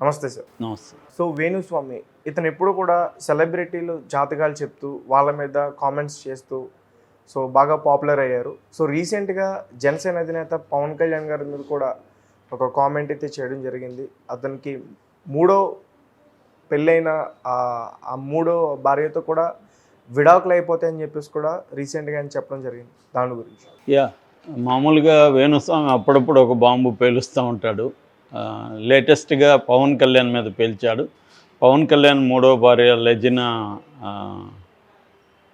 నమస్తే సార్. నమస్తే. సో వేణుస్వామి ఇతను ఎప్పుడు కూడా సెలబ్రిటీలు జాతకాలు చెప్తూ వాళ్ళ మీద కామెంట్స్ చేస్తూ సో బాగా పాపులర్ అయ్యారు. సో రీసెంట్గా జనసేన అధినేత పవన్ కళ్యాణ్ గారి మీద కూడా ఒక కామెంట్ అయితే చేయడం జరిగింది. అతనికి మూడో పెళ్ళైన ఆ మూడో భార్యతో కూడా విడాకులు అయిపోతాయని చెప్పేసి కూడా రీసెంట్గా ఆయన చెప్పడం జరిగింది. దాని గురించి మామూలుగా వేణుస్వామి అప్పుడప్పుడు ఒక బాంబు పేలుస్తూ ఉంటాడు. లేటెస్ట్గా పవన్ కళ్యాణ్ మీద పేల్చాడు. పవన్ కళ్యాణ్ మూడో భార్య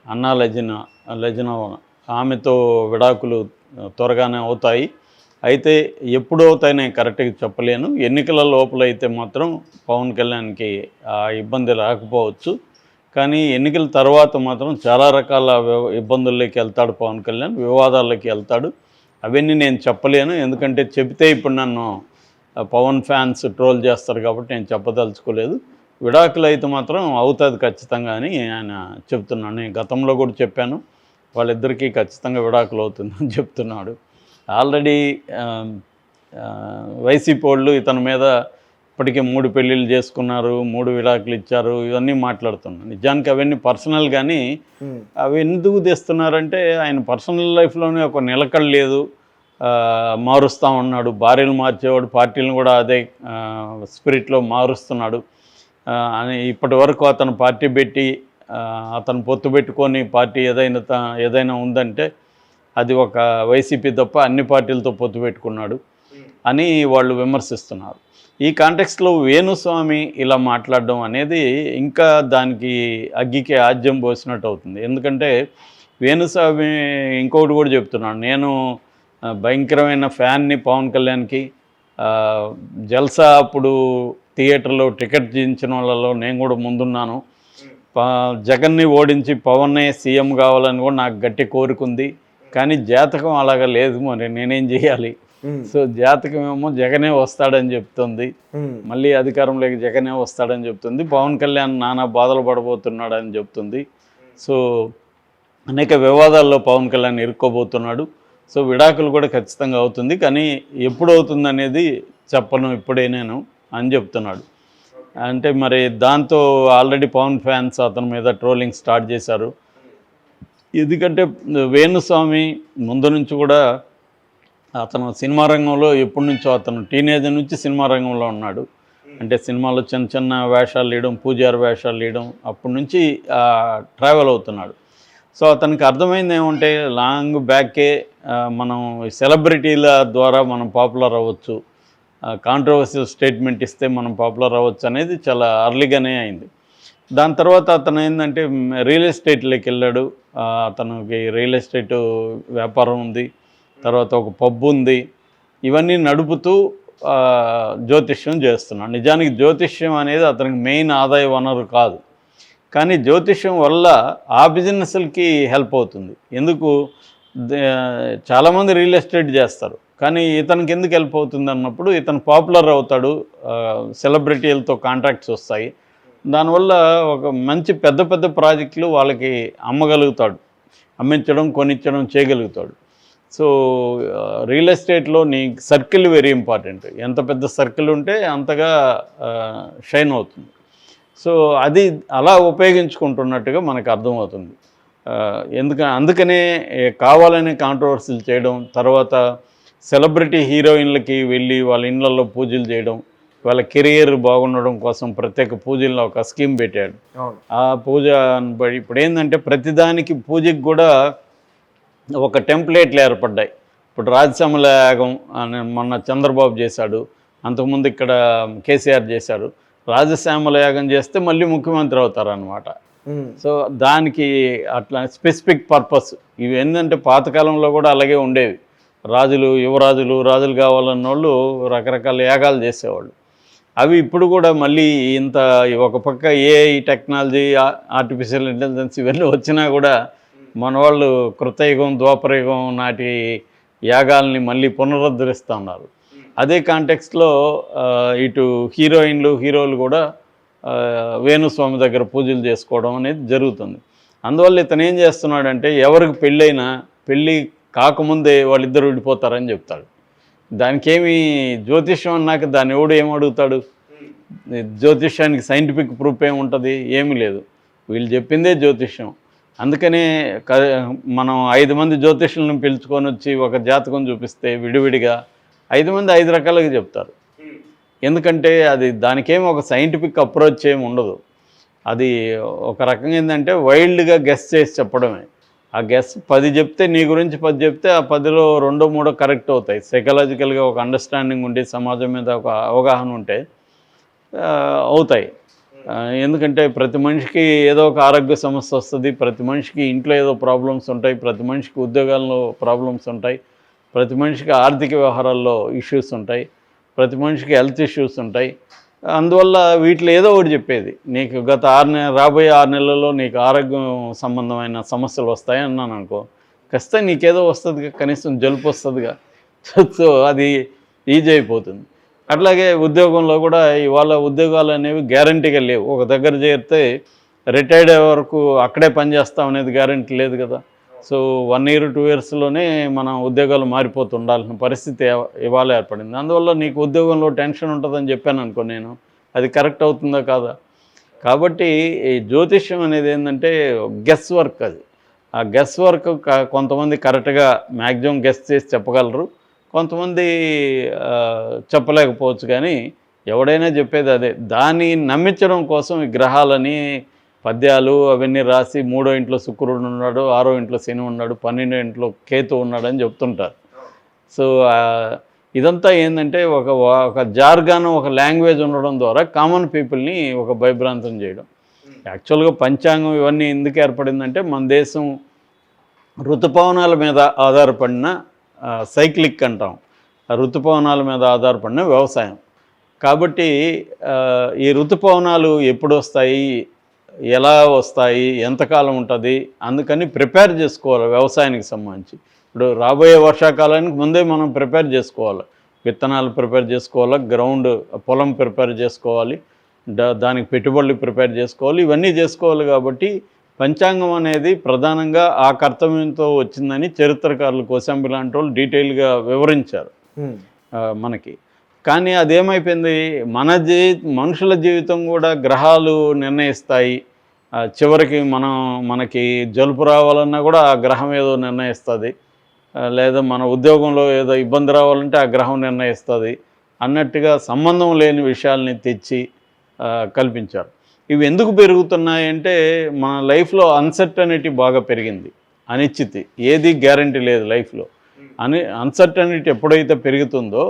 అన్నా లెజిన ఆమెతో విడాకులు త్వరగానే అవుతాయి. అయితే ఎప్పుడు అవుతాయి నేను కరెక్ట్గా చెప్పలేను. ఎన్నికల లోపల అయితే మాత్రం పవన్ కళ్యాణ్కి ఆ ఇబ్బంది రాకపోవచ్చు. కానీ ఎన్నికల తర్వాత మాత్రం చాలా రకాల ఇబ్బందుల్లోకి వెళ్తాడు పవన్ కళ్యాణ్, వివాదాల్లోకి వెళ్తాడు. అవన్నీ నేను చెప్పలేను, ఎందుకంటే చెబితే ఇప్పుడు నన్ను పవన్ ఫ్యాన్స్ ట్రోల్ చేస్తారు కాబట్టి నేను చెప్పదలుచుకోలేదు. విడాకులు అయితే మాత్రం అవుతుంది ఖచ్చితంగా అని ఆయన చెప్తున్నాను. నేను గతంలో కూడా చెప్పాను, వాళ్ళిద్దరికీ ఖచ్చితంగా విడాకులు అవుతుందని చెప్తున్నాడు. ఆల్రెడీ వైసీపీ వాళ్ళు ఇతని మీద ఇప్పటికే 3 పెళ్ళిళ్ళు చేసుకున్నారు, 3 విడాకులు ఇచ్చారు, ఇవన్నీ మాట్లాడుతున్నారు. నిజానికి అవన్నీ పర్సనల్, కానీ అవి ఎందుకు తెస్తున్నారంటే ఆయన పర్సనల్ లైఫ్లోనే ఒక నిలకడ లేదు, మారుస్తూ ఉన్నాడు. భార్యలు మార్చేవాడు, పార్టీలను కూడా అదే స్పిరిట్లో మారుస్తున్నాడు అని. ఇప్పటి వరకు అతను పార్టీ పెట్టి అతను పొత్తు పెట్టుకొని పార్టీ ఏదైనా ఉందంటే అది ఒక వైసీపీ తప్ప అన్ని పార్టీలతో పొత్తు పెట్టుకున్నాడు అని వాళ్ళు విమర్శిస్తున్నారు. ఈ కాంటెక్స్ట్లో వేణుస్వామి ఇలా మాట్లాడడం అనేది ఇంకా దానికి అగ్గికి ఆజ్యం పోసినట్టు అవుతుంది. ఎందుకంటే వేణుస్వామి ఇంకొకటి కూడా చెప్తున్నాడు, నేను భయంకరమైన ఫ్యాన్ని పవన్ కళ్యాణ్కి. జల్సా అప్పుడు థియేటర్లో టికెట్ చేయించిన వాళ్ళలో నేను కూడా ముందున్నాను. జగన్ని ఓడించి పవన్నే సీఎం కావాలని కూడా నాకు గట్టి కోరుకుంది. కానీ జాతకం అలాగా లేదు, మరి నేనేం చేయాలి? సో జాతకం ఏమో జగనే వస్తాడని చెప్తుంది, మళ్ళీ అధికారంలోకి జగనే వస్తాడని చెప్తుంది. పవన్ కళ్యాణ్ నానా బాధలు పడబోతున్నాడని చెప్తుంది. సో అనేక వివాదాల్లో పవన్ కళ్యాణ్ ఇరుక్కోబోతున్నాడు. సో విడాకులు కూడా ఖచ్చితంగా అవుతుంది, కానీ ఎప్పుడు అవుతుంది అనేది చెప్పను ఇప్పుడే నేను అని చెప్తున్నాడు. అంటే మరి దాంతో ఆల్రెడీ పవన్ ఫ్యాన్స్ అతని మీద ట్రోలింగ్ స్టార్ట్ చేశారు. ఎందుకంటే వేణుస్వామి ముందు నుంచి కూడా అతను సినిమా రంగంలో ఎప్పటి నుంచో, అతను టీనేజర్ నుంచి సినిమా రంగంలో ఉన్నాడు. అంటే సినిమాలో చిన్న చిన్న వేషాలు వేయడం, పూజారి వేషాలు వేయడం, అప్పటి నుంచి ట్రావెల్ అవుతున్నాడు. సో అతనికి అర్థమైంది ఏమంటే లాంగ్ బ్యాకే మనం సెలబ్రిటీల ద్వారా మనం పాపులర్ అవ్వచ్చు, కాంట్రవర్షియల్ స్టేట్మెంట్ ఇస్తే మనం పాపులర్ అవ్వచ్చు అనేది చాలా అర్లీగానే అయింది. దాని తర్వాత అతను ఏంటంటే రియల్ ఎస్టేట్లోకి వెళ్ళాడు. అతనికి రియల్ ఎస్టేట్ వ్యాపారం ఉంది, తర్వాత ఒక పబ్ ఉంది. ఇవన్నీ నడుపుతూ జ్యోతిష్యం చేస్తున్నాడు. నిజానికి జ్యోతిష్యం అనేది అతనికి మెయిన్ ఆదాయ వనరు కాదు, కానీ జ్యోతిష్యం వల్ల ఆ బిజినెస్లకి హెల్ప్ అవుతుంది. ఎందుకు చాలామంది రియల్ ఎస్టేట్ చేస్తారు, కానీ ఇతనికి ఎందుకు హెల్ప్ అవుతుంది అన్నప్పుడు ఇతను పాపులర్ అవుతాడు, సెలబ్రిటీలతో కాంట్రాక్ట్స్ వస్తాయి. దానివల్ల ఒక మంచి పెద్ద పెద్ద ప్రాజెక్టులు వాళ్ళకి అమ్మగలుగుతాడు, అమ్మించడం కొనిచ్చడం చేయగలుగుతాడు. సో రియల్ ఎస్టేట్లో నీ సర్కిల్ వెరీ ఇంపార్టెంట్. ఎంత పెద్ద సర్కిల్ ఉంటే అంతగా షైన్ అవుతుంది. సో అది అలా ఉపయోగించుకుంటున్నట్టుగా మనకు అర్థమవుతుంది. అందుకనే కావాలనే కాంట్రవర్సీలు చేయడం, తర్వాత సెలబ్రిటీ హీరోయిన్లకి వెళ్ళి వాళ్ళ ఇళ్ళల్లో పూజలు చేయడం, వాళ్ళ కెరియర్ బాగుండడం కోసం ప్రత్యేక పూజల్లో ఒక స్కీమ్ పెట్టాడు. ఆ పూజ ఇప్పుడు ఏంటంటే ప్రతిదానికి పూజకి కూడా ఒక టెంప్లెట్లు ఏర్పడ్డాయి. ఇప్పుడు రాజశ్యామల యాగం అని మొన్న చంద్రబాబు చేశాడు, అంతకుముందు ఇక్కడ కేసీఆర్ చేశారు. రాజశ్యామల యాగం చేస్తే మళ్ళీ ముఖ్యమంత్రి అవుతారనమాట. సో దానికి అట్లా స్పెసిఫిక్ పర్పస్. ఇవి ఏంటంటే పాతకాలంలో కూడా అలాగే ఉండేవి. రాజులు కావాలన్న వాళ్ళు రకరకాల యాగాలు చేసేవాళ్ళు. అవి ఇప్పుడు కూడా మళ్ళీ ఇంత ఒక పక్క ఏఐ టెక్నాలజీ, ఆర్టిఫిషియల్ ఇంటెలిజెన్స్ ఇవన్నీ వచ్చినా కూడా మన వాళ్ళు కృతయుగం ద్వాపరయుగం నాటి యాగాల్ని మళ్ళీ పునరుద్ధరిస్తూ ఉన్నారు. అదే కాంటెక్స్ట్లో ఇటు హీరోలు కూడా వేణుస్వామి దగ్గర పూజలు చేసుకోవడం అనేది జరుగుతుంది. అందువల్ల ఇతను ఏం చేస్తున్నాడంటే ఎవరికి పెళ్ళి కాకముందే వాళ్ళిద్దరు విడిపోతారని చెప్తాడు. దానికేమి జ్యోతిష్యం అన్నాక దాన్ని ఎవడు ఏమడుగుతాడు? జ్యోతిష్యానికి సైంటిఫిక్ ప్రూఫ్ ఏముంటుంది, ఏమీ లేదు. వీళ్ళు చెప్పిందే జ్యోతిష్యం. అందుకనే మనం 5 మంది జ్యోతిష్యులను పిలుచుకొని వచ్చి ఒక జాతకం చూపిస్తే విడివిడిగా 5 మంది 5 రకాలుగా చెప్తారు. ఎందుకంటే అది దానికేమో ఒక సైంటిఫిక్ అప్రోచ్ ఏమి ఉండదు. అది ఒక రకంగా ఏంటంటే వైల్డ్గా గెస్ చేసి చెప్పడమే. ఆ గెస్ 10 చెప్తే నీ గురించి 10 చెప్తే ఆ 10లో 2-3 కరెక్ట్ అవుతాయి. సైకలాజికల్గా ఒక అండర్స్టాండింగ్ ఉండి సమాజం మీద ఒక అవగాహన ఉంటే అవుతాయి. ఎందుకంటే ప్రతి మనిషికి ఏదో ఒక ఆరోగ్య సమస్య వస్తుంది, ప్రతి మనిషికి ఇంట్లో ఏదో ప్రాబ్లమ్స్ ఉంటాయి, ప్రతి మనిషికి ఉద్యోగాల్లో ప్రాబ్లమ్స్ ఉంటాయి, ప్రతి మనిషికి ఆర్థిక వ్యవహారాల్లో ఇష్యూస్ ఉంటాయి, ప్రతి మనిషికి హెల్త్ ఇష్యూస్ ఉంటాయి. అందువల్ల వీటిలో ఏదో ఒకటి చెప్పేది, నీకు గత రాబోయే 6 నెలల్లో నీకు ఆరోగ్యం సంబంధమైన సమస్యలు వస్తాయి అన్నాను అనుకో, ఖచ్చితంగా నీకేదో వస్తుందిగా, కనీసం జలుపు వస్తుందిగా. సో అది ఈజీ అయిపోతుంది. అట్లాగే ఉద్యోగంలో కూడా ఇవాళ ఉద్యోగాలు అనేవి గ్యారంటీగా లేవు. ఒక దగ్గర చేరితే రిటైర్డ్ అయ్యే వరకు అక్కడే పనిచేస్తాం అనేది గ్యారంటీ లేదు కదా. సో 1 year 2 yearsలోనే మన ఉద్యోగాలు మారిపోతూ ఉండాల్సిన పరిస్థితి ఇవాళ ఏర్పడింది. అందువల్ల నీకు ఉద్యోగంలో టెన్షన్ ఉంటుందని చెప్పాను అనుకో, నేను అది కరెక్ట్ అవుతుందా కాదా. కాబట్టి ఈ జ్యోతిష్యం అనేది ఏంటంటే గెస్ వర్క్. అది ఆ గెస్ వర్క్ కొంతమంది కరెక్ట్గా మ్యాక్సిమం గెస్ చేసి చెప్పగలరు, కొంతమంది చెప్పలేకపోవచ్చు. కానీ ఎవడైనా చెప్పేది అదే. దాన్ని నమ్మించడం కోసం ఈ గ్రహాలని పద్యాలు అవన్నీ రాసి 3వ ఇంట్లో శుక్రుడు ఉన్నాడు, 6వ ఇంట్లో శని ఉన్నాడు, 12వ ఇంట్లో కేతు ఉన్నాడు అని చెప్తుంటారు. సో ఇదంతా ఏంటంటే ఒక జార్గాన్, ఒక లాంగ్వేజ్ ఉండడం ద్వారా కామన్ పీపుల్ని ఒక భయభ్రాంతం చేయడం. యాక్చువల్గా పంచాంగం ఇవన్నీ ఎందుకు ఏర్పడిందంటే మన దేశం ఋతుపవనాల మీద ఆధారపడిన సైక్లిక్ అంటాం, ఋతుపవనాల మీద ఆధారపడిన వ్యవసాయం. కాబట్టి ఈ ఋతుపవనాలు ఎప్పుడు వస్తాయి, ఎలా వస్తాయి, ఎంతకాలం ఉంటుంది, అందుకని ప్రిపేర్ చేసుకోవాలి వ్యవసాయానికి సంబంధించి. ఇప్పుడు రాబోయే వర్షాకాలానికి ముందే మనం ప్రిపేర్ చేసుకోవాలి, విత్తనాలు ప్రిపేర్ చేసుకోవాలి, గ్రౌండ్ పొలం ప్రిపేర్ చేసుకోవాలి, దానికి పెట్టుబడులు ప్రిపేర్ చేసుకోవాలి, ఇవన్నీ చేసుకోవాలి. కాబట్టి పంచాంగం అనేది ప్రధానంగా ఆ కర్తవ్యంతో వచ్చిందని చరిత్రకారులు కోసంబి లాంటి వాళ్ళు డీటెయిల్గా వివరించారు మనకి. కానీ అదేమైపోయింది, మనుషుల జీవితం కూడా గ్రహాలు నిర్ణయిస్తాయి. చివరికి మనకి జలుపు రావాలన్నా కూడా ఆ గ్రహం ఏదో నిర్ణయిస్తుంది, లేదా మన ఉద్యోగంలో ఏదో ఇబ్బంది రావాలంటే ఆ గ్రహం నిర్ణయిస్తుంది అన్నట్టుగా సంబంధం లేని విషయాల్ని తెచ్చి కల్పించారు. ఇవి ఎందుకు పెరుగుతున్నాయంటే మన లైఫ్లో అన్సర్టనిటీ బాగా పెరిగింది, అనిశ్చితి, ఏది గ్యారంటీ లేదు లైఫ్లో. అన్సర్టనిటీ ఎప్పుడైతే పెరుగుతుందో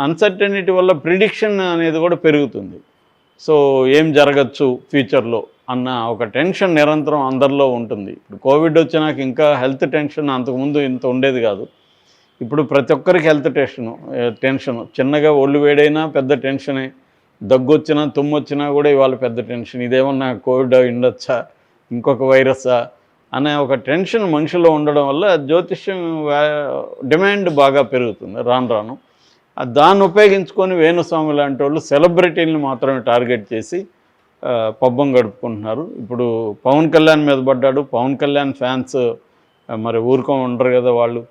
అన్సర్టనిటీ వల్ల ప్రిడిక్షన్ అనేది కూడా పెరుగుతుంది. సో ఏం జరగచ్చు ఫ్యూచర్లో అన్న ఒక టెన్షన్ నిరంతరం అందరిలో ఉంటుంది. ఇప్పుడు కోవిడ్ వచ్చినాక ఇంకా హెల్త్ టెన్షన్ అంతకుముందు ఇంత ఉండేది కాదు. ఇప్పుడు ప్రతి ఒక్కరికి హెల్త్ టెన్షన్, చిన్నగా ఒళ్ళు వేడైనా పెద్ద టెన్షనే, దగ్గు వచ్చినా తుమ్ము వచ్చినా కూడా ఇవాళ పెద్ద టెన్షన్, ఇదేమన్నా కోవిడ్ ఉండొచ్చా, ఇంకొక వైరస్సా అనే ఒక టెన్షన్ మనిషిలో ఉండడం వల్ల జ్యోతిష్యం డిమాండ్ బాగా పెరుగుతుంది రాను. దాన్ని ఉపయోగించుకొని వేణుస్వామి లాంటి వాళ్ళు సెలబ్రిటీలను మాత్రమే టార్గెట్ చేసి పబ్బం గడుపుకుంటున్నారు. ఇప్పుడు పవన్ కళ్యాణ్ మీద పడ్డాడు. పవన్ కళ్యాణ్ ఫ్యాన్స్ మరి ఉండరు కదా వాళ్ళు.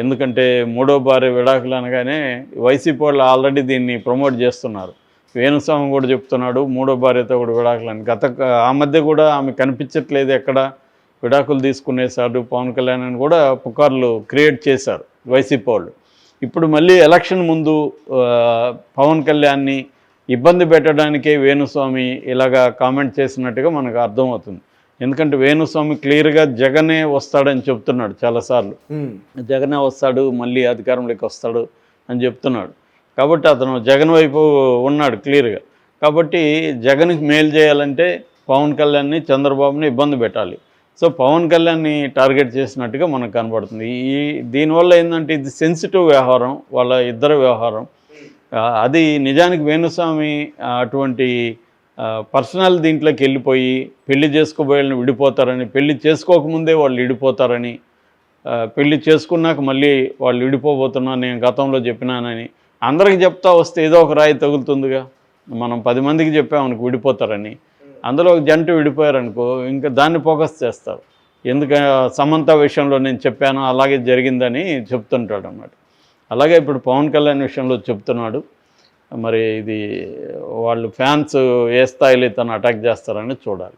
ఎందుకంటే 3వ భార్య విడాకులు అనగానే వైసీపీ వాళ్ళు ఆల్రెడీ దీన్ని ప్రమోట్ చేస్తున్నారు. వేణుస్వామి కూడా చెప్తున్నాడు 3వ భార్యతో కూడా విడాకులు అని. ఆ మధ్య కూడా ఆమె కనిపించట్లేదు, ఎక్కడ విడాకులు తీసుకునేసాడు పవన్ కళ్యాణ్ అని కూడా పుకార్లు క్రియేట్ చేశారు వైసీపీ వాళ్ళు. ఇప్పుడు మళ్ళీ ఎలక్షన్ ముందు పవన్ కళ్యాణ్ని ఇబ్బంది పెట్టడానికే వేణుస్వామి ఇలాగా కామెంట్ చేసినట్టుగా మనకు అర్థమవుతుంది. ఎందుకంటే వేణుస్వామి క్లియర్గా జగనే వస్తాడని చెప్తున్నాడు చాలాసార్లు. జగనే వస్తాడు, మళ్ళీ అధికారంలోకి వస్తాడు అని చెప్తున్నాడు. కాబట్టి అతను జగన్ వైపు ఉన్నాడు క్లియర్గా. కాబట్టి జగన్కి మేలు చేయాలంటే పవన్ కళ్యాణ్ని, చంద్రబాబుని ఇబ్బంది పెట్టాలి. సో పవన్ కళ్యాణ్ని టార్గెట్ చేసినట్టుగా మనకు కనబడుతుంది. దీనివల్ల ఏంటంటే ఇది సెన్సిటివ్ వ్యవహారం, వాళ్ళ ఇద్దరు వ్యవహారం. అది నిజానికి వేణుస్వామి అటువంటి పర్సనల్ దీంట్లోకి వెళ్ళిపోయి పెళ్లి చేసుకోబోయేళ్ళని విడిపోతారని, పెళ్లి చేసుకోకముందే వాళ్ళు విడిపోతారని, పెళ్లి చేసుకున్నాక మళ్ళీ వాళ్ళు విడిపోబోతున్నారు నేను గతంలో చెప్పినానని అందరికి చెప్తా వస్తే ఏదో ఒక రాయి తగులుతుందిగా. మనం 10 మందికి చెప్పామనుకో విడిపోతారని, అందులో ఒక జంట విడిపోయారనుకో ఇంకా దాన్ని ఫోకస్ చేస్తారు. ఎందుకంటే సమంత విషయంలో నేను చెప్పాను అలాగే జరిగిందని చెప్తుంటాడు అన్నమాట. అలాగే ఇప్పుడు పవన్ కళ్యాణ్ విషయంలో చెప్తున్నాడు. మరి ఇది వాళ్ళు ఫ్యాన్స్ ఏ స్థాయిలో ఇతను అటాక్ చేస్తారని చూడాలి.